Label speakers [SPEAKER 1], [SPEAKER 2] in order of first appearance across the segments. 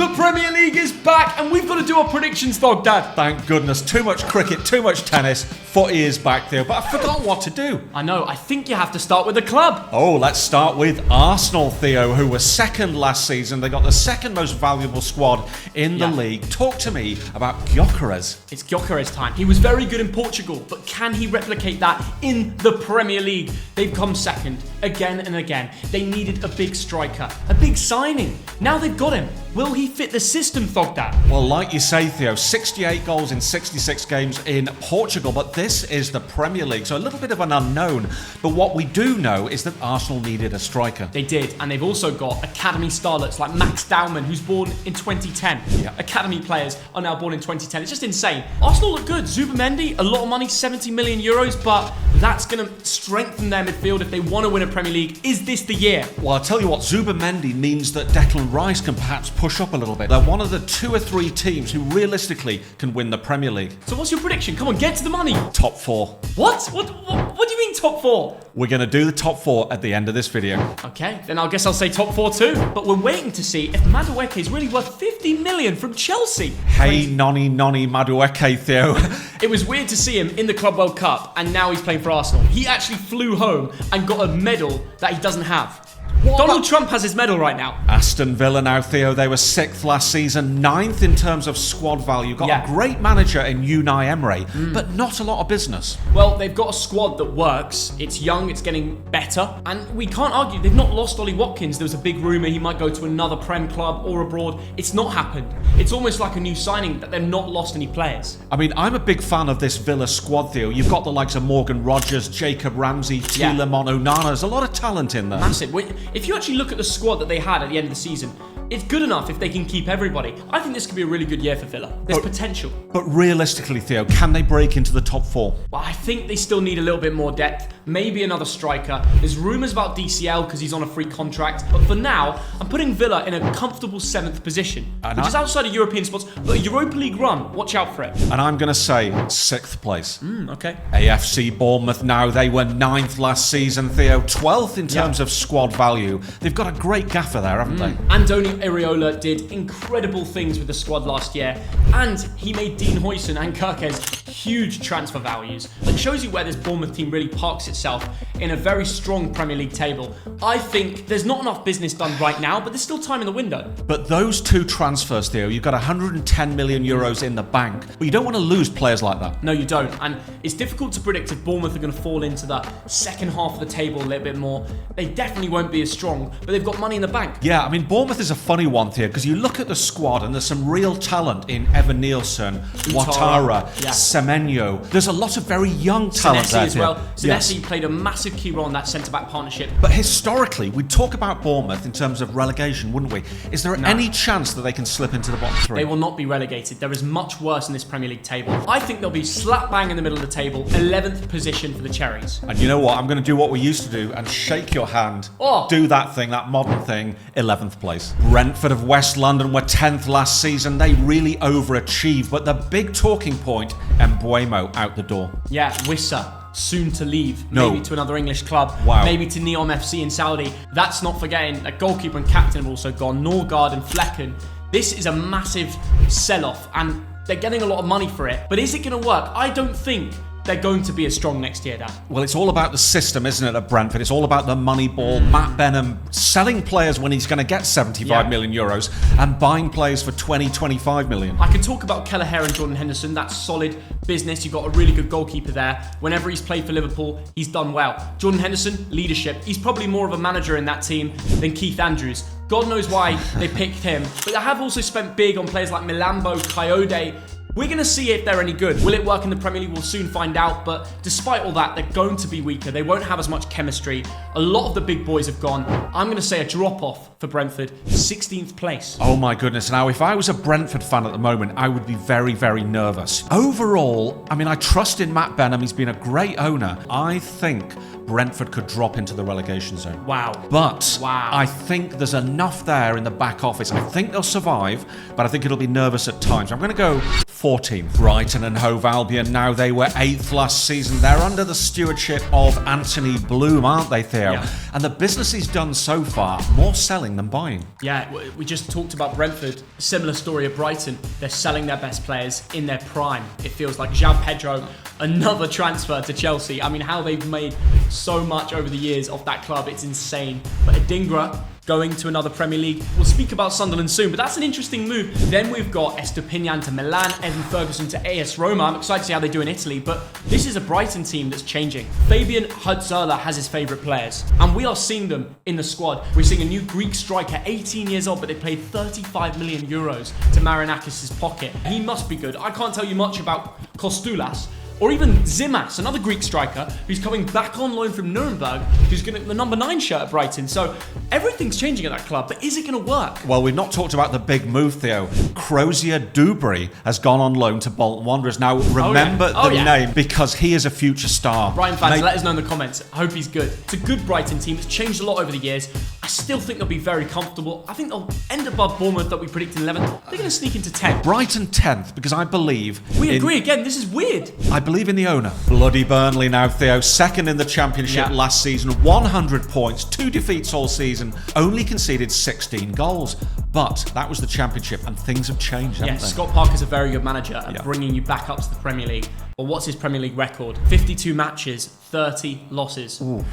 [SPEAKER 1] The Premier League is back and we've got to do our predictions, Dog Dad.
[SPEAKER 2] Thank goodness. Too much cricket, too much tennis. Footy is back, Theo, but I forgot what to do.
[SPEAKER 1] I know, I think you have to start with the club.
[SPEAKER 2] Oh, let's start with Arsenal, Theo, who were second last season. They got the second most valuable squad in the league. Talk to me about Gyökeres.
[SPEAKER 1] It's Gyökeres time. He was very good in Portugal, but can he replicate that in the Premier League? They've come second again and again. They needed a big striker, a big signing. Now they've got him. Will he fit the system, Thogdad?
[SPEAKER 2] Well, like you say, Theo, 68 goals in 66 games in Portugal, but this is the Premier League, so a little bit of an unknown. But what we do know is that Arsenal needed a striker.
[SPEAKER 1] They did, and they've also got academy starlets like Max Dowman, who's born in 2010.
[SPEAKER 2] Yeah.
[SPEAKER 1] Academy players are now born in 2010. It's just insane. Arsenal look good. Zubimendi, a lot of money, 70 million euros, but that's going to strengthen their midfield if they want to win a Premier League. Is this the year?
[SPEAKER 2] Well, I'll tell you what, Zubimendi means that Declan Rice can perhaps push up a little bit. They're one of the 2 or 3 teams who realistically can win the Premier League.
[SPEAKER 1] So what's your prediction? Come on, get to the money.
[SPEAKER 2] Top 4.
[SPEAKER 1] What do you mean top 4?
[SPEAKER 2] We're going to do the top 4 at the end of this video.
[SPEAKER 1] Okay, then I guess I'll say top 4 too. But we're waiting to see if Madueke is really worth 50 million from Chelsea.
[SPEAKER 2] Hey, Nonny Madueke, Theo.
[SPEAKER 1] It was weird to see him in the Club World Cup and now he's playing for Arsenal. He actually flew home and got a medal that he doesn't have. Donald Trump has his medal right now.
[SPEAKER 2] Aston Villa now, Theo. They were 6th last season, 9th in terms of squad value. Got a great manager in Unai Emery, but not a lot of business.
[SPEAKER 1] Well, they've got a squad that works. It's young, it's getting better, and we can't argue. They've not lost Ollie Watkins. There was a big rumour he might go to another Prem club or abroad. It's not happened. It's almost like a new signing that they've not lost any players.
[SPEAKER 2] I mean, I'm a big fan of this Villa squad, Theo. You've got the likes of Morgan Rogers, Jacob Ramsey, Tielemon Onana. There's a lot of talent in there.
[SPEAKER 1] Massive. If you actually look at the squad that they had at the end of the season, it's good enough if they can keep everybody. I think this could be a really good year for Villa. There's potential.
[SPEAKER 2] But realistically, Theo, can they break into the top 4?
[SPEAKER 1] Well, I think they still need a little bit more depth. Maybe another striker. There's rumours about DCL because he's on a free contract. But for now, I'm putting Villa in a comfortable 7th position, which is outside of European spots, but a Europa League run. Watch out for it.
[SPEAKER 2] And I'm going to say 6th place.
[SPEAKER 1] Okay.
[SPEAKER 2] AFC Bournemouth now. They were 9th last season, Theo. 12th in terms of squad value. They've got a great gaffer there, haven't they?
[SPEAKER 1] Andoni Iraola did incredible things with the squad last year, and he made Dean Huijsen and Kirkes huge transfer values. It shows you where this Bournemouth team really parks itself in a very strong Premier League table. I think there's not enough business done right now, but there's still time in the window.
[SPEAKER 2] But those 2 transfers, Theo, you've got 110 million euros in the bank. But you don't want to lose players like that.
[SPEAKER 1] No, you don't. And it's difficult to predict if Bournemouth are going to fall into the second half of the table a little bit more. They definitely won't be as strong, but they've got money in the bank.
[SPEAKER 2] Yeah, I mean, Bournemouth is a funny one, Theo, because you look at the squad and there's some real talent in Evan Nielsen, Ouattara, Semenyo. There's a lot of very young talent
[SPEAKER 1] Senesi
[SPEAKER 2] there,
[SPEAKER 1] as well. Senesi played a massive key role in that centre-back partnership.
[SPEAKER 2] But historically, we'd talk about Bournemouth in terms of relegation, wouldn't we? Is there any chance that they can slip into the bottom 3?
[SPEAKER 1] They will not be relegated. There is much worse in this Premier League table. I think they'll be slap bang in the middle of the table, 11th position for the Cherries.
[SPEAKER 2] And you know what? I'm going to do what we used to do and shake your hand. Do that thing, that modern thing, 11th place. Brentford of West London were 10th last season. They really overachieved, but the big talking point, Mbuemo out the door.
[SPEAKER 1] Yeah, Wissa. Soon to leave, maybe to another English club, maybe to Neom FC in Saudi. That's not forgetting that goalkeeper and captain have also gone, Norgard and Flecken. This is a massive sell-off and they're getting a lot of money for it. But is it going to work? I don't think they're going to be as strong next year, Dan.
[SPEAKER 2] Well, it's all about the system, isn't it, at Brentford? It's all about the money ball. Matt Benham selling players when he's going to get 75 million euros and buying players for 20, 25 million.
[SPEAKER 1] I could talk about Kelleher and Jordan Henderson. That's solid business. You've got a really good goalkeeper there. Whenever he's played for Liverpool, he's done well. Jordan Henderson, leadership. He's probably more of a manager in that team than Keith Andrews. God knows why they picked him. But they have also spent big on players like Milambo, Coyote. We're going to see if they're any good. Will it work in the Premier League? We'll soon find out. But despite all that, they're going to be weaker. They won't have as much chemistry. A lot of the big boys have gone. I'm going to say a drop-off for Brentford, 16th place.
[SPEAKER 2] Oh my goodness. Now, if I was a Brentford fan at the moment, I would be very, very nervous. Overall, I mean, I trust in Matt Benham. He's been a great owner. I think Brentford could drop into the relegation zone.
[SPEAKER 1] Wow.
[SPEAKER 2] But
[SPEAKER 1] Wow.
[SPEAKER 2] I think there's enough there in the back office. I think they'll survive, but I think it'll be nervous at times. I'm going to go 14. Brighton and Hove Albion, now they were 8th last season. They're under the stewardship of Anthony Bloom, aren't they, Theo?
[SPEAKER 1] Yeah.
[SPEAKER 2] And the business he's done so far, more selling than buying.
[SPEAKER 1] Yeah, we just talked about Brentford. Similar story at Brighton. They're selling their best players in their prime. It feels like João Pedro, another transfer to Chelsea. I mean, how they've made so much over the years of that club, it's insane. But Adingra going to another Premier League. We'll speak about Sunderland soon, but that's an interesting move. Then we've got Estupinian to Milan, Evan Ferguson to AS Roma. I'm excited to see how they do in Italy, but this is a Brighton team that's changing. Fabian Hutzerla has his favourite players, and we are seeing them in the squad. We're seeing a new Greek striker, 18 years old, but they paid 35 million euros to Marinakis' pocket. He must be good. I can't tell you much about Kostoulas, or even Zimas, another Greek striker who's coming back on loan from Nuremberg, who's going to the number 9 shirt at Brighton. So everything's changing at that club, but is it going to work?
[SPEAKER 2] Well, we've not talked about the big move, Theo. Crozier Dubry has gone on loan to Bolton Wanderers. Now, remember the name because he is a future star.
[SPEAKER 1] Brighton fans, let us know in the comments. I hope he's good. It's a good Brighton team. It's changed a lot over the years. I still think they'll be very comfortable. I think they'll end above Bournemouth that we predict in 11th. They're going to sneak into 10th.
[SPEAKER 2] Brighton 10th, because I believe...
[SPEAKER 1] We agree again. This is weird.
[SPEAKER 2] I believe in the owner. Bloody Burnley now, Theo. Second in the Championship last season. 100 points. 2 defeats all season. Only conceded 16 goals. But that was the Championship, and things have changed, haven't they?
[SPEAKER 1] Scott Parker's a very good manager at bringing you back up to the Premier League. But what's his Premier League record? 52 matches, 30 losses.
[SPEAKER 2] Ooh.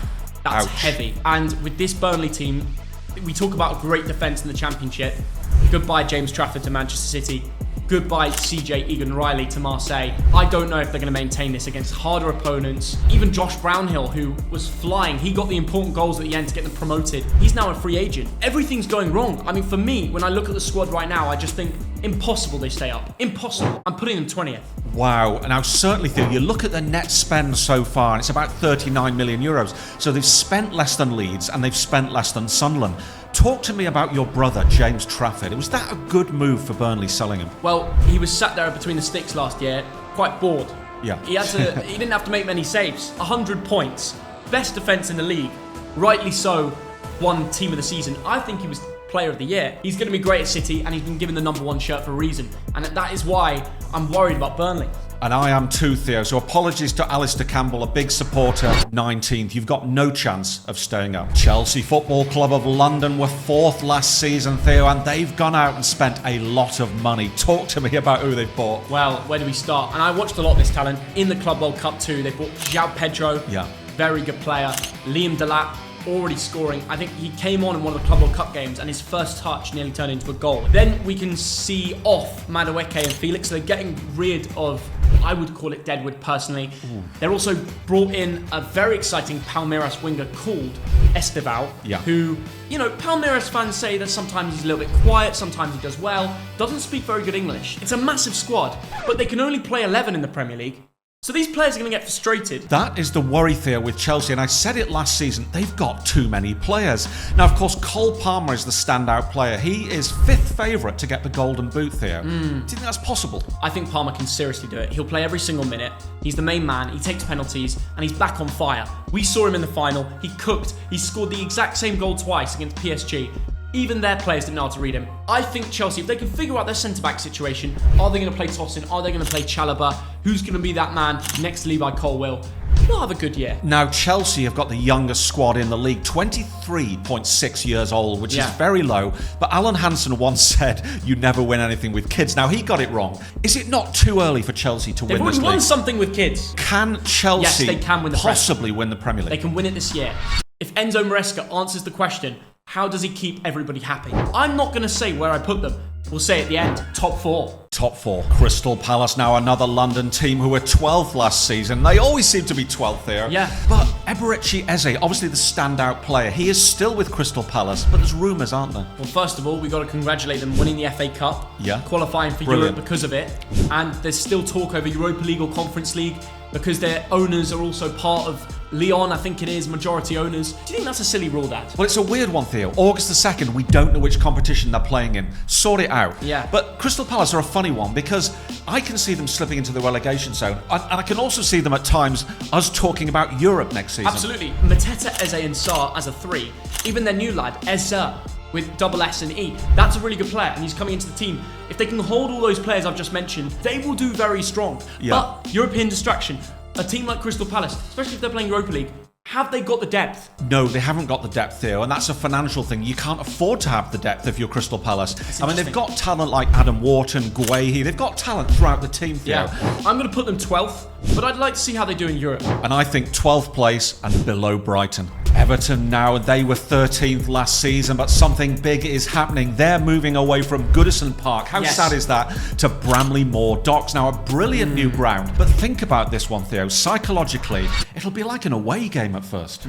[SPEAKER 1] That's heavy. And with this Burnley team, we talk about great defence in the Championship. Goodbye James Trafford to Manchester City. Goodbye CJ Egan-Riley to Marseille. I don't know if they're going to maintain this against harder opponents. Even Josh Brownhill, who was flying, he got the important goals at the end to get them promoted. He's now a free agent. Everything's going wrong. I mean, for me, when I look at the squad right now, I just think impossible they stay up. Impossible. I'm putting them 20th.
[SPEAKER 2] Wow. Now, certainly, Theo, you look at the net spend so far, and it's about 39 million euros. So they've spent less than Leeds, and they've spent less than Sunderland. Talk to me about your brother, James Trafford. Was that a good move for Burnley selling him?
[SPEAKER 1] Well, he was sat there between the sticks last year, quite bored.
[SPEAKER 2] Yeah.
[SPEAKER 1] He didn't have to make many saves. 100 points. Best defence in the league. Rightly so, won team of the season. I think he was player of the year. He's going to be great at City, and he's been given the number 1 shirt for a reason. And that is why I'm worried about Burnley.
[SPEAKER 2] And I am too, Theo. So apologies to Alistair Campbell, a big supporter. 19th. You've got no chance of staying up. Chelsea Football Club of London were 4th last season, Theo, and they've gone out and spent a lot of money. Talk to me about who they've bought.
[SPEAKER 1] Well, where do we start? And I watched a lot of this talent. In the Club World Cup too, they bought João Pedro.
[SPEAKER 2] Yeah.
[SPEAKER 1] Very good player. Liam Delap. Already scoring. I think he came on in one of the Club World Cup games and his first touch nearly turned into a goal. Then we can see off Madueke and Felix. So they're getting rid of, I would call it deadwood personally. Ooh. They're also brought in a very exciting Palmeiras winger called Estevao, who, Palmeiras fans say that sometimes he's a little bit quiet, sometimes he does well, doesn't speak very good English. It's a massive squad, but they can only play 11 in the Premier League. So these players are going to get frustrated.
[SPEAKER 2] That is the worry, Theo, with Chelsea, and I said it last season, they've got too many players. Now, of course, Cole Palmer is the standout player. He is 5th favourite to get the Golden Boot, Theo. Do you think that's possible?
[SPEAKER 1] I think Palmer can seriously do it. He'll play every single minute. He's the main man. He takes penalties, and he's back on fire. We saw him in the final. He cooked. He scored the exact same goal twice against PSG. Even their players didn't know how to read him. I think Chelsea, if they can figure out their centre-back situation, are they going to play Tosin? Are they going to play Chalobah? Who's going to be that man next to Levi Colwill? They'll have a good year.
[SPEAKER 2] Now, Chelsea have got the youngest squad in the league, 23.6 years old, which is very low. But Alan Hansen once said, you never win anything with kids. Now, he got it wrong. Is it not too early for Chelsea to win this league?
[SPEAKER 1] They've already won something with kids.
[SPEAKER 2] Can Chelsea
[SPEAKER 1] they can win
[SPEAKER 2] possibly win the Premier League?
[SPEAKER 1] They can win it this year. If Enzo Maresca answers the question, how does he keep everybody happy? I'm not going to say where I put them. We'll say at the end, top 4.
[SPEAKER 2] Top 4. Crystal Palace, now another London team who were 12th last season. They always seem to be 12th here.
[SPEAKER 1] Yeah.
[SPEAKER 2] But Eberechi Eze, obviously the standout player, he is still with Crystal Palace, but there's rumours, aren't there?
[SPEAKER 1] Well, first of all, we've got to congratulate them winning the FA Cup, qualifying for
[SPEAKER 2] Brilliant.
[SPEAKER 1] Europe because of it. And there's still talk over Europa League or Conference League because their owners are also part of Lyon, I think it is, majority owners. Do you think that's a silly rule, Dad?
[SPEAKER 2] Well, it's a weird one, Theo. August the 2nd, we don't know which competition they're playing in. Sort it out.
[SPEAKER 1] Yeah.
[SPEAKER 2] But Crystal Palace are a funny one because I can see them slipping into the relegation zone. And I can also see them at times us talking about Europe next season.
[SPEAKER 1] Absolutely. Mateta, Eze and Sarr as a 3. Even their new lad, Eze, with double S and E. That's a really good player, and he's coming into the team. If they can hold all those players I've just mentioned, they will do very strong.
[SPEAKER 2] Yeah.
[SPEAKER 1] But European distraction, a team like Crystal Palace, especially if they're playing Europa League, have they got the depth?
[SPEAKER 2] No, they haven't got the depth, Theo, and that's a financial thing. You can't afford to have the depth if you're Crystal Palace. I mean, they've got talent like Adam Wharton, Guehi. They've got talent throughout the team, Theo.
[SPEAKER 1] Yeah. I'm going to put them 12th, but I'd like to see how they do in Europe.
[SPEAKER 2] And I think 12th place and below Brighton. Everton now, they were 13th last season, but something big is happening. They're moving away from Goodison Park. How sad is that? To Bramley Moor Docks. Now, a brilliant new ground. But think about this one, Theo. Psychologically, it'll be like an away game at first.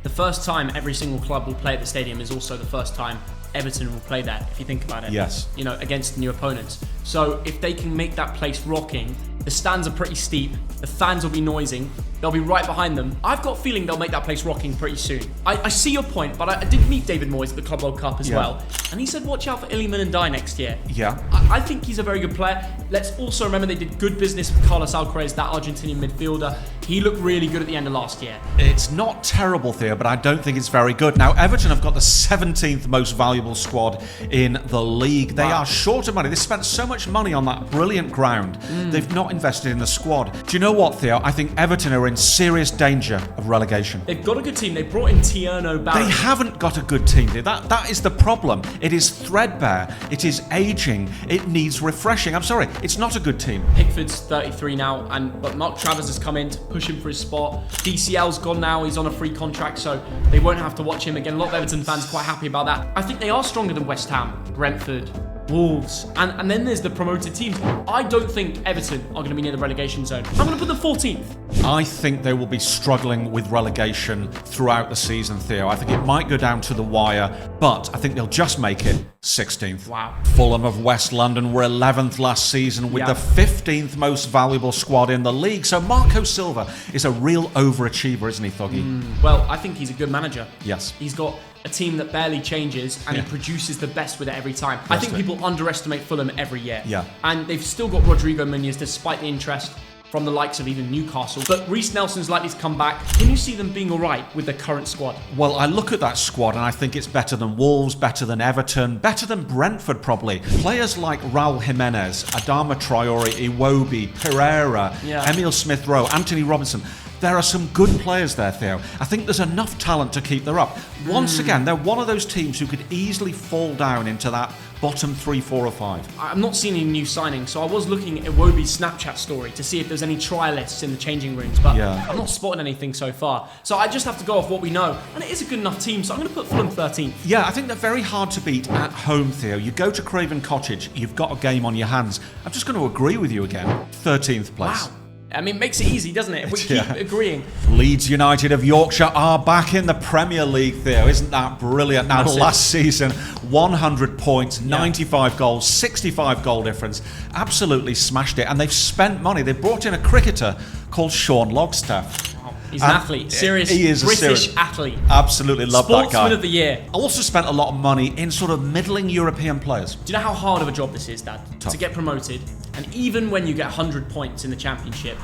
[SPEAKER 1] The first time every single club will play at the stadium is also the first time Everton will play there, if you think about it.
[SPEAKER 2] Yes.
[SPEAKER 1] You know, against new opponents. So if they can make that place rocking, the stands are pretty steep, the fans will be noising, they'll be right behind them. I've got a feeling they'll make that place rocking pretty soon. I see your point, but I did meet David Moyes at the Club World Cup as well, and he said watch out for Iliman and Dye next year.
[SPEAKER 2] Yeah.
[SPEAKER 1] I think he's a very good player. Let's also remember they did good business with Carlos Alcaraz, that Argentinian midfielder. He looked really good at the end of last year.
[SPEAKER 2] It's not terrible, Theo, but I don't think it's very good. Now, Everton have got the 17th most valuable squad in the league. They are short of money. They spent so much money on that brilliant ground. They've not invested in the squad. Do you know what, Theo? I think Everton are in serious danger of relegation.
[SPEAKER 1] They've got a good team. They brought in Tierno Barry.
[SPEAKER 2] They haven't got a good team, Theo. That is the problem. It is threadbare. It is aging. It needs refreshing. I'm sorry, it's not a good team.
[SPEAKER 1] Pickford's 33 now, but Mark Travers has come in to push him for his spot. DCL's gone now. He's on a free contract, so they won't have to watch him again. A lot of Everton fans quite happy about that. I think they are stronger than West Ham, Brentford, Wolves, and then there's the promoted teams. I don't think Everton are going to be near the relegation zone. I'm going to put them 14th.
[SPEAKER 2] I think they will be struggling with relegation throughout the season, Theo. I think it might go down to the wire, but I think they'll just make it 16th.
[SPEAKER 1] Wow.
[SPEAKER 2] Fulham of West London were 11th last season with the 15th most valuable squad in the league. So Marco Silva is a real overachiever, isn't he, Thoggy?
[SPEAKER 1] Well, I think he's a good manager.
[SPEAKER 2] Yes.
[SPEAKER 1] He's got a team that barely changes, and he produces the best with it every time. I think people underestimate Fulham every year.
[SPEAKER 2] Yeah.
[SPEAKER 1] And they've still got Rodrigo Muniz despite the interest from the likes of even Newcastle. But Reece Nelson's likely to come back. Can you see them being all right with the current squad?
[SPEAKER 2] Well, I look at that squad and I think it's better than Wolves, better than Everton, better than Brentford probably. Players like Raul Jimenez, Adama Traore, Iwobi, Pereira, Emile Smith-Rowe, Anthony Robinson. There are some good players there, Theo. I think there's enough talent to keep them up. Once again, they're one of those teams who could easily fall down into that bottom 3, 4 or 5.
[SPEAKER 1] I'm not seeing any new signings, so I was looking at Iwobi's Snapchat story to see if there's any trialists in the changing rooms, but I'm not spotting anything so far. So I just have to go off what we know, and it is a good enough team, so I'm going to put Fulham 13th.
[SPEAKER 2] Yeah, I think they're very hard to beat at home, Theo. You go to Craven Cottage, you've got a game on your hands. I'm just going to agree with you again. 13th place.
[SPEAKER 1] Wow. I mean, it makes it easy, doesn't it? If we keep agreeing.
[SPEAKER 2] Leeds United of Yorkshire are back in the Premier League, Theo. Isn't that brilliant? Now, last season, 100 points, 95 goals, 65 goal difference. Absolutely smashed it. And they've spent money. They've brought in a cricketer called Sean Logstaff.
[SPEAKER 1] He's an athlete, serious
[SPEAKER 2] he is
[SPEAKER 1] British athlete.
[SPEAKER 2] Absolutely love that guy.
[SPEAKER 1] Sportsman of the year.
[SPEAKER 2] Also spent a lot of money in sort of middling European players.
[SPEAKER 1] Do you know how hard of a job this is, Dad?
[SPEAKER 2] Tough.
[SPEAKER 1] To get promoted, and even when you get 100 points in the championship,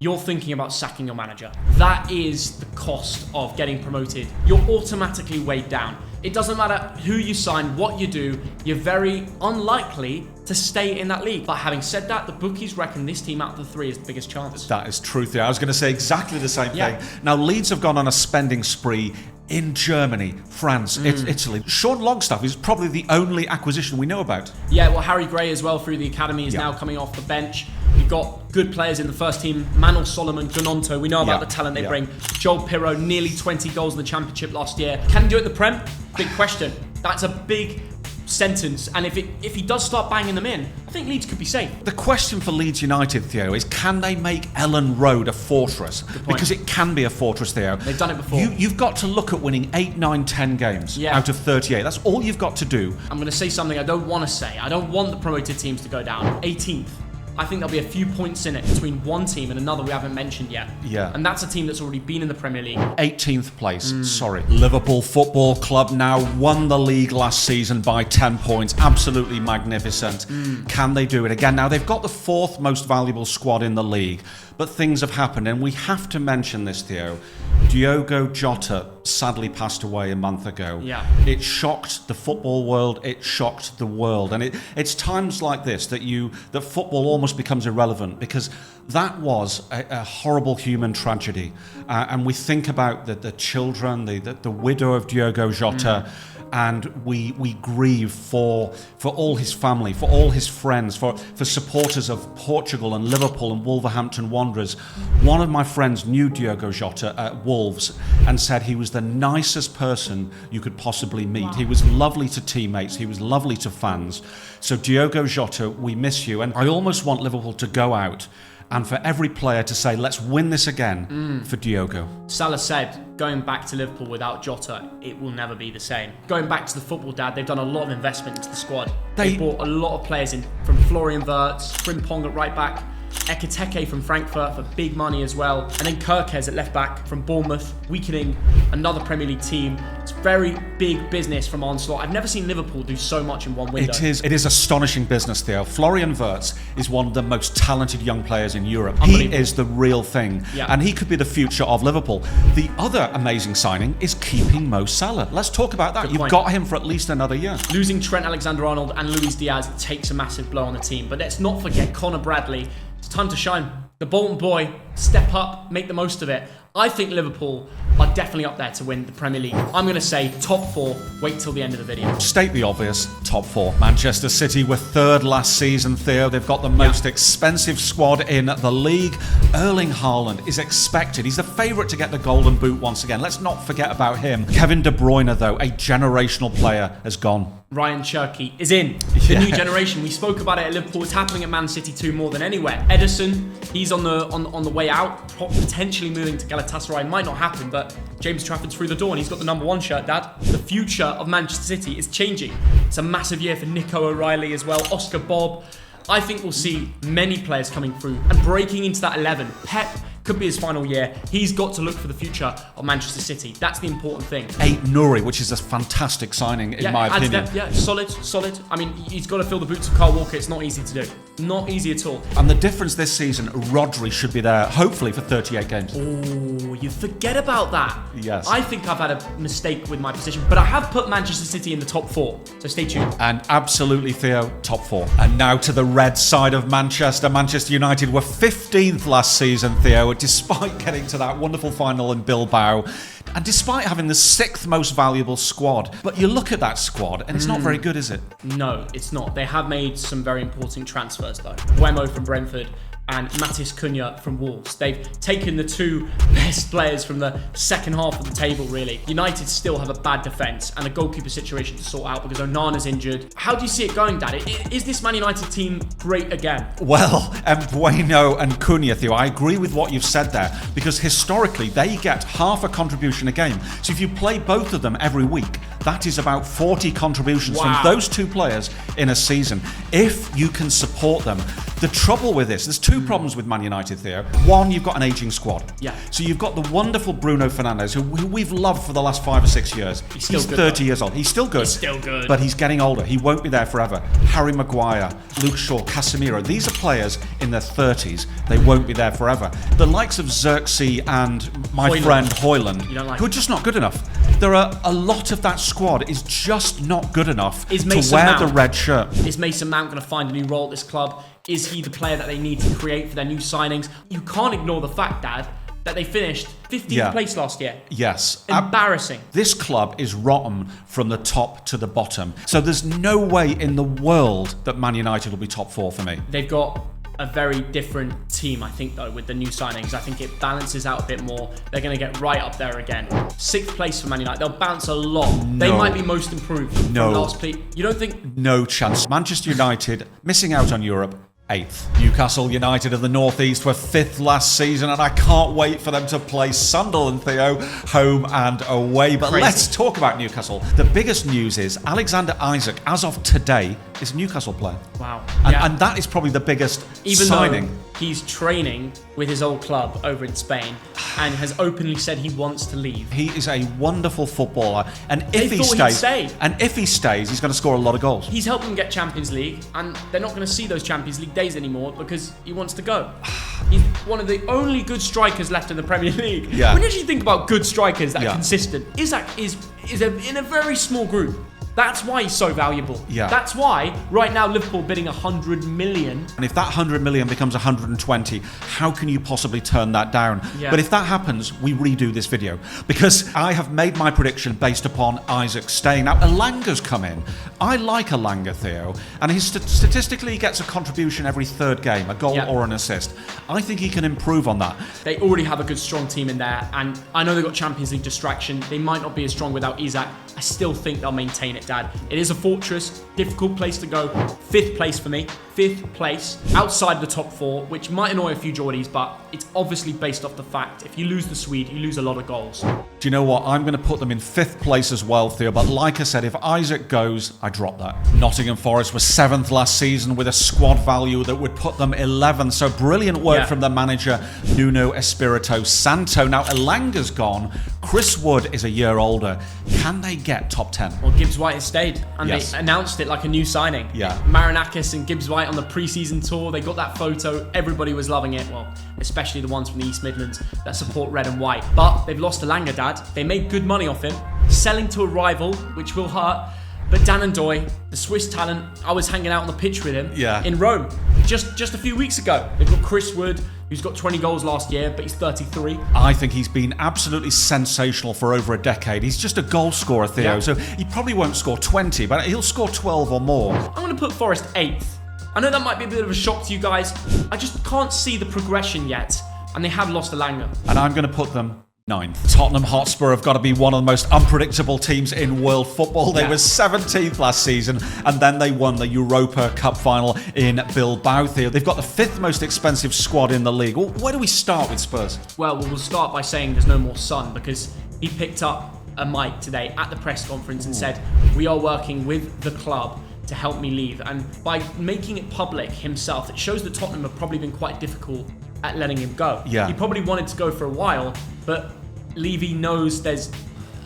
[SPEAKER 1] you're thinking about sacking your manager. That is the cost of getting promoted. You're automatically weighed down. It doesn't matter who you sign, what you do, you're very unlikely to stay in that league. But having said that, the bookies reckon this team out of the 3 is the biggest chance.
[SPEAKER 2] That is true, Theo. I was going to say exactly the same thing. Now, Leeds have gone on a spending spree in Germany, France, Italy. Sean Longstaff is probably the only acquisition we know about.
[SPEAKER 1] Yeah, well, Harry Gray as well through the academy is now coming off the bench. We've got good players in the first team. Manuel Solomon, Gunonto, we know about the talent they bring. Joel Pirro, nearly 20 goals in the championship last year. Can he do it in the Prem? Big question. That's a big sentence, and if he does start banging them in, I think Leeds could be safe.
[SPEAKER 2] The question for Leeds United, Theo, is can they make Ellen Road a fortress? Because it can be a fortress, Theo.
[SPEAKER 1] They've done it before.
[SPEAKER 2] You've got to look at winning 8, 9, 10 games out of 38. That's all you've got to do.
[SPEAKER 1] I'm going to say something I don't want to say. I don't want the promoted teams to go down. 18th. I think there'll be a few points in it between one team and another we haven't mentioned yet.
[SPEAKER 2] Yeah.
[SPEAKER 1] And that's a team that's already been in the Premier League.
[SPEAKER 2] 18th place, sorry. Liverpool Football Club now won the league last season by 10 points. Absolutely magnificent. Can they do it again? Now, they've got the 4th most valuable squad in the league, but things have happened, and we have to mention this, Theo. Diogo Jota sadly passed away a month ago.
[SPEAKER 1] Yeah.
[SPEAKER 2] It shocked the football world, it shocked the world. And it's times like this that football almost becomes irrelevant, because that was a horrible human tragedy. And we think about the children, the widow of Diogo Jota, and we grieve for all his family, for all his friends, for supporters of Portugal and Liverpool and Wolverhampton Wanderers. One of my friends knew Diogo Jota at Wolves and said he was the nicest person you could possibly meet. Wow. He was lovely to teammates, he was lovely to fans. So Diogo Jota, we miss you. And I almost want Liverpool to go out and for every player to say, let's win this again for Diogo.
[SPEAKER 1] Salah said, going back to Liverpool without Jota, it will never be the same. Going back to the football, Dad, they've done a lot of investment into the squad. They bought a lot of players in, from Florian Wirtz, Frimpong at right back, Ekitike from Frankfurt for big money as well, and then Kirkes at left back from Bournemouth, weakening another Premier League team. It's very big business from Onslaught. I've never seen Liverpool do so much in one window.
[SPEAKER 2] It is astonishing business, Theo. Florian Wirtz is one of the most talented young players in Europe. He is the real thing, and he could be the future of Liverpool. The other amazing signing is keeping Mo Salah. Let's talk about that. You've got him for at least another year.
[SPEAKER 1] Losing Trent Alexander-Arnold and Luis Diaz takes a massive blow on the team, but let's not forget Conor Bradley. It's time to shine. The Bolton boy, step up, make the most of it. I think Liverpool are definitely up there to win the Premier League. I'm going to say top 4. Wait till the end of the video.
[SPEAKER 2] State the obvious, top 4. Manchester City were 3rd last season, Theo. They've got the most expensive squad in the league. Erling Haaland is expected. He's the favourite to get the Golden Boot once again. Let's not forget about him. Kevin De Bruyne, though, a generational player, has gone.
[SPEAKER 1] Ryan Cherky is in. The new generation. We spoke about it at Liverpool. It's happening at Man City too more than anywhere. Ederson, he's on the way out, potentially moving to Galatasaray. Might not happen, but James Trafford's through the door and he's got the number 1 shirt, Dad. The future of Manchester City is changing. It's a massive year for Nico O'Reilly as well, Oscar Bob. I think we'll see many players coming through and breaking into that 11. Pep could be his final year. He's got to look for the future of Manchester City. That's the important thing.
[SPEAKER 2] Nouri, which is a fantastic signing in my opinion.
[SPEAKER 1] Solid. I mean, he's got to fill the boots of Kyle Walker. It's not easy to do. Not easy at all.
[SPEAKER 2] And the difference this season, Rodri should be there, hopefully, for 38 games.
[SPEAKER 1] Oh, you forget about that.
[SPEAKER 2] Yes.
[SPEAKER 1] I think I've had a mistake with my position, but I have put Manchester City in the top 4. So stay tuned.
[SPEAKER 2] And absolutely, Theo, top 4. And now to the red side of Manchester. Manchester United were 15th last season, Theo, despite getting to that wonderful final in Bilbao, and despite having the 6th most valuable squad. But you look at that squad, and it's not very good, is it?
[SPEAKER 1] No, it's not. They have made some very important transfers, though. Buemo from Brentford and Matis Cunha from Wolves. They've taken the 2 best players from the second half of the table, really. United still have a bad defence and a goalkeeper situation to sort out because Onana's injured. How do you see it going, Dad? Is this Man United team great again?
[SPEAKER 2] Well, Bueno and Cunha, Theo, I agree with what you've said there, because historically they get half a contribution a game. So if you play both of them every week, that is about 40 contributions from those 2 players in a season. If you can support them. The trouble with this, there's 2 problems with Man United, Theo. One, you've got an ageing squad.
[SPEAKER 1] Yeah.
[SPEAKER 2] So you've got the wonderful Bruno Fernandes, who we've loved for the last 5 or 6 years. He's
[SPEAKER 1] still good,
[SPEAKER 2] 30 years old. He's still good. But he's getting older. He won't be there forever. Harry Maguire, Luke Shaw, Casemiro. These are players in their 30s. They won't be there forever. The likes of Xerxes and my friend Højlund, who are just not good enough. There are a lot of that squad is just not good enough to wear the red shirt.
[SPEAKER 1] Is Mason Mount going to find a new role at this club? Is he the player that they need to create for their new signings? You can't ignore the fact, Dad, that they finished 15th place last year.
[SPEAKER 2] Yes.
[SPEAKER 1] Embarrassing.
[SPEAKER 2] This club is rotten from the top to the bottom. So there's no way in the world that Man United will be top 4 for me.
[SPEAKER 1] They've got a very different team, I think, though, with the new signings. I think it balances out a bit more. They're going to get right up there again. 6th place for Man United. They'll bounce a lot. No. They might be most improved from last place. You don't think?
[SPEAKER 2] No chance. Manchester United missing out on Europe. 8th. Newcastle United of the North East were 5th last season, and I can't wait for them to play Sunderland, Theo, home and away. But let's talk about Newcastle. The biggest news is Alexander Isak, as of today, is a Newcastle player.
[SPEAKER 1] Wow.
[SPEAKER 2] And that is probably the biggest signing.
[SPEAKER 1] Though he's training with his old club over in Spain and has openly said he wants to leave.
[SPEAKER 2] He is a wonderful footballer, and if he stays, he's going to score a lot of goals.
[SPEAKER 1] He's helped them get Champions League, and they're not going to see those Champions League days anymore because he wants to go. He's one of the only good strikers left in the Premier League.
[SPEAKER 2] Yeah.
[SPEAKER 1] When you actually think about good strikers that are consistent, Isak is in a very small group. That's why he's so valuable.
[SPEAKER 2] Yeah.
[SPEAKER 1] That's why right now Liverpool bidding 100 million.
[SPEAKER 2] And if that 100 million becomes 120, how can you possibly turn that down?
[SPEAKER 1] Yeah.
[SPEAKER 2] But if that happens, we redo this video, because I have made my prediction based upon Isak staying. Now, Elanga's come in. I like Elanga, Theo, and he statistically gets a contribution every third game, a goal or an assist. I think he can improve on that.
[SPEAKER 1] They already have a good, strong team in there, and I know they've got Champions League distraction. They might not be as strong without Isak. I still think they'll maintain it, Dad. It is a fortress, difficult place to go. 5th place for me. 5th place outside the top 4, which might annoy a few Geordies, but it's obviously based off the fact if you lose the Swede, you lose a lot of goals.
[SPEAKER 2] Do you know what? I'm going to put them in 5th place as well, Theo. But like I said, if Isak goes, I drop that. Nottingham Forest was 7th last season with a squad value that would put them 11th. So brilliant work from the manager, Nuno Espirito Santo. Now, Elanga's gone. Chris Wood is a year older. Can they get top 10?
[SPEAKER 1] Well, Gibbs White has stayed, and they announced it like a new signing.
[SPEAKER 2] Yeah.
[SPEAKER 1] Marinakis and Gibbs White on the pre-season tour. They got that photo. Everybody was loving it. Well, especially the ones from the East Midlands that support red and white. But they've lost Elanga, Dad. They made good money off him, selling to a rival, which will hurt. But Dan and Doy, the Swiss talent, I was hanging out on the pitch with him in Rome just a few weeks ago. They've got Chris Wood, who's got 20 goals last year, but he's 33.
[SPEAKER 2] I think he's been absolutely sensational for over a decade. He's just a goal scorer, Theo, so he probably won't score 20, but he'll score 12 or more.
[SPEAKER 1] I'm going to put Forest 8th. I know that might be a bit of a shock to you guys. I just can't see the progression yet, and they have lost Elanga.
[SPEAKER 2] And I'm going to put them 9th. Tottenham Hotspur have got to be one of the most unpredictable teams in world football. They were 17th last season, and then they won the Europa Cup final in Bilbao. They've got the 5th most expensive squad in the league. Well, where do we start with Spurs?
[SPEAKER 1] Well, we'll start by saying there's no more Son, because he picked up a mic today at the press conference and said, we are working with the club to help me leave. And by making it public himself, it shows that Tottenham have probably been quite difficult at letting him go.
[SPEAKER 2] Yeah.
[SPEAKER 1] He probably wanted to go for a while, but Levy knows there's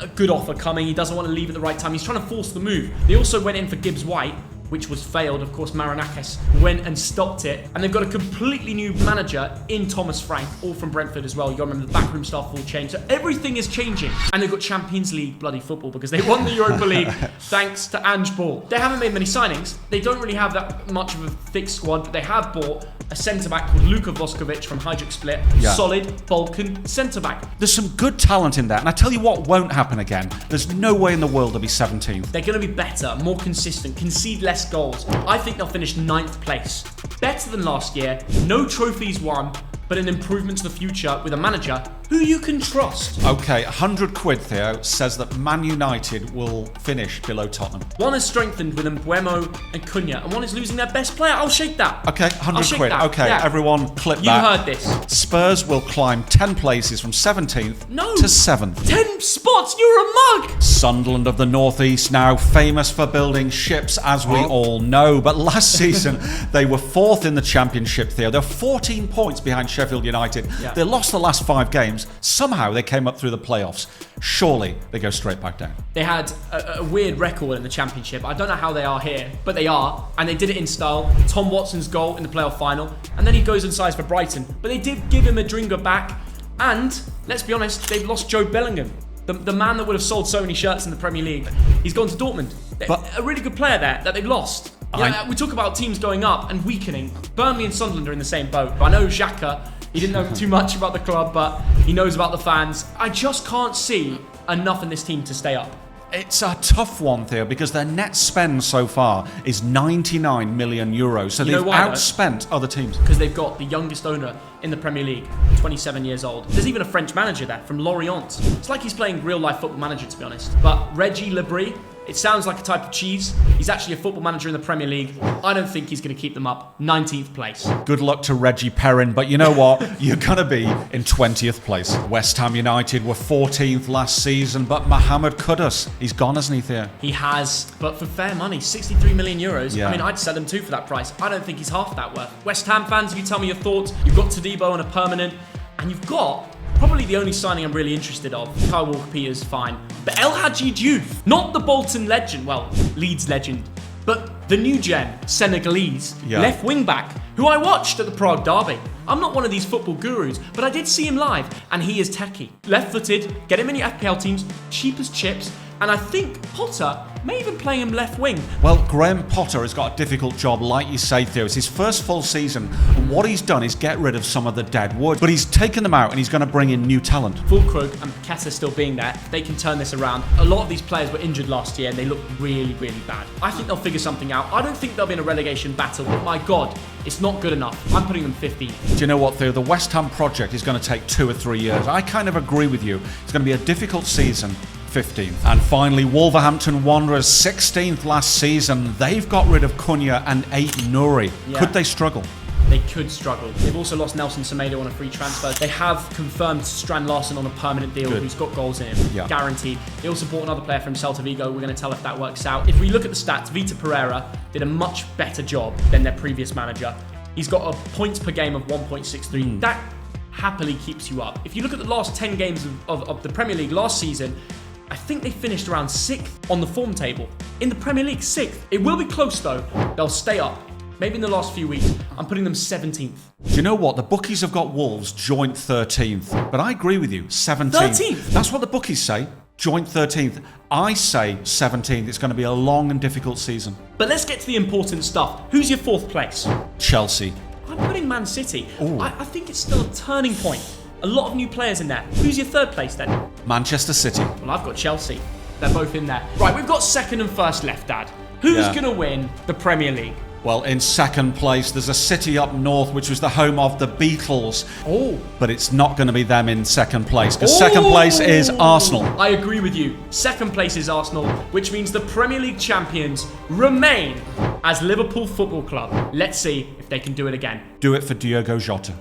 [SPEAKER 1] a good offer coming. He doesn't want to leave at the right time. He's trying to force the move. They also went in for Gibbs White, which was failed. Of course, Marinakis went and stopped it. And they've got a completely new manager in Thomas Frank, all from Brentford as well. You got to remember the backroom staff all changed. So everything is changing. And they've got Champions League bloody football because they won the Europa League thanks to Ange Ball. They haven't made many signings. They don't really have that much of a thick squad, but they have bought a centre-back called Luka Voskovic from Hajduk Split. Solid Balkan centre-back.
[SPEAKER 2] There's some good talent in there. And I tell you what won't happen again. There's no way in the world they'll be 17th.
[SPEAKER 1] They're going to be better, more consistent, concede less goals. I think they'll finish 9th place. Better than last year, no trophies won, but an improvement to the future with a manager who you can trust.
[SPEAKER 2] Okay, 100 quid, Theo, says that Man United will finish below Tottenham.
[SPEAKER 1] One is strengthened with Mbuemo and Cunha, and one is losing their best player. I'll shake that.
[SPEAKER 2] Okay, 100 quid. Okay, everyone clip that.
[SPEAKER 1] You heard this.
[SPEAKER 2] Spurs will climb 10 places from 17th to 7th.
[SPEAKER 1] 10 spots? You're a mug!
[SPEAKER 2] Sunderland of the North East, now famous for building ships, as we all know. But last season, they were 4th in the Championship, Theo. They're 14 points behind Sheffield United. They lost the last 5 games. Somehow they came up through the playoffs. Surely they go straight back down.
[SPEAKER 1] They had a weird record in the Championship. I don't know how they are here, but they are. And they did it in style. Tom Watson's goal in the playoff final. And then he goes and signs for Brighton. But they did give him a Dringa back. And, let's be honest, they've lost Joe Bellingham. The man that would have sold so many shirts in the Premier League. He's gone to Dortmund. But a really good player there that they've lost. We talk about teams going up and weakening. Burnley and Sunderland are in the same boat. I know Xhaka, he didn't know too much about the club, but he knows about the fans. I just can't see enough in this team to stay up.
[SPEAKER 2] It's a tough one, Theo, because their net spend so far is 99 million euros. So they've outspent other teams.
[SPEAKER 1] Because they've got the youngest owner in the Premier League, 27 years old. There's even a French manager there from Lorient. It's like he's playing real-life football manager, to be honest. But Reggie Lebris, It sounds like a type of cheese. He's actually a football manager in the Premier League. I don't think he's going to keep them up. 19th place.
[SPEAKER 2] Good luck to Reggie Perrin, but you know what? You're going to be in 20th place. West Ham United were 14th last season, but Mohamed Kudus, he's gone, hasn't he, Theo?
[SPEAKER 1] He has, but for fair money, 63 million euros.
[SPEAKER 2] Yeah.
[SPEAKER 1] I mean, I'd sell him too for that price. I don't think he's half that worth. West Ham fans, you tell me your thoughts. You've got Todibo on a permanent, and you've got probably the only signing I'm really interested of. Kyle Walker-Peters, fine. But El Hadji Diouf, not the Bolton legend, well, Leeds legend, but the new gen Senegalese left wing back who I watched at the Prague derby. I'm not one of these football gurus, but I did see him live, and he is techie. Left-footed, get him in your FPL teams, cheap as chips, and I think Potter may even play him left wing.
[SPEAKER 2] Well, Graham Potter has got a difficult job, like you say, Theo. It's his first full season, and what he's done is get rid of some of the dead wood. But he's taken them out, and he's going to bring in new talent.
[SPEAKER 1] Fulkrug and Paqueta still being there, they can turn this around. A lot of these players were injured last year, and they look really, really bad. I think they'll figure something out. I don't think they'll be in a relegation battle, but my God, it's not good enough. I'm putting them 15th.
[SPEAKER 2] Do you know what, Theo? The West Ham project is going to take 2 or 3 years. I kind of agree with you. It's going to be a difficult season. 15th. And finally, Wolverhampton Wanderers, 16th last season. They've got rid of Cunha and Ait Nouri.
[SPEAKER 1] Yeah.
[SPEAKER 2] Could they struggle?
[SPEAKER 1] They could struggle. They've also lost Nelson Semedo on a free transfer. They have confirmed Strand Larsen on a permanent deal who's got goals in him, guaranteed. They also bought another player from Celta Vigo. We're going to tell if that works out. If we look at the stats, Vitor Pereira did a much better job than their previous manager. He's got a points per game of 1.63. That happily keeps you up. If you look at the last 10 games of the Premier League last season, I think they finished around 6th on the form table. In the Premier League, 6th. It will be close though. They'll stay up. Maybe in the last few weeks. I'm putting them 17th.
[SPEAKER 2] Do you know what? The bookies have got Wolves joint 13th. But I agree with you, 17th.
[SPEAKER 1] 13th?
[SPEAKER 2] That's what the bookies say. Joint 13th. I say 17th. It's going to be a long and difficult season.
[SPEAKER 1] But let's get to the important stuff. Who's your 4th place?
[SPEAKER 2] Chelsea.
[SPEAKER 1] I'm putting Man City. I think it's still a turning point. A lot of new players in there. Who's your 3rd place then?
[SPEAKER 2] Manchester City.
[SPEAKER 1] Well, I've got Chelsea. They're both in there. Right, we've got 2nd and 1st left, Dad. Who's going to win the Premier League?
[SPEAKER 2] Well, in 2nd place, there's a city up north, which was the home of the Beatles. But it's not going to be them in 2nd place, because 2nd place is Arsenal.
[SPEAKER 1] I agree with you. 2nd place is Arsenal, which means the Premier League champions remain as Liverpool Football Club. Let's see if they can do it again.
[SPEAKER 2] Do it for Diogo Jota.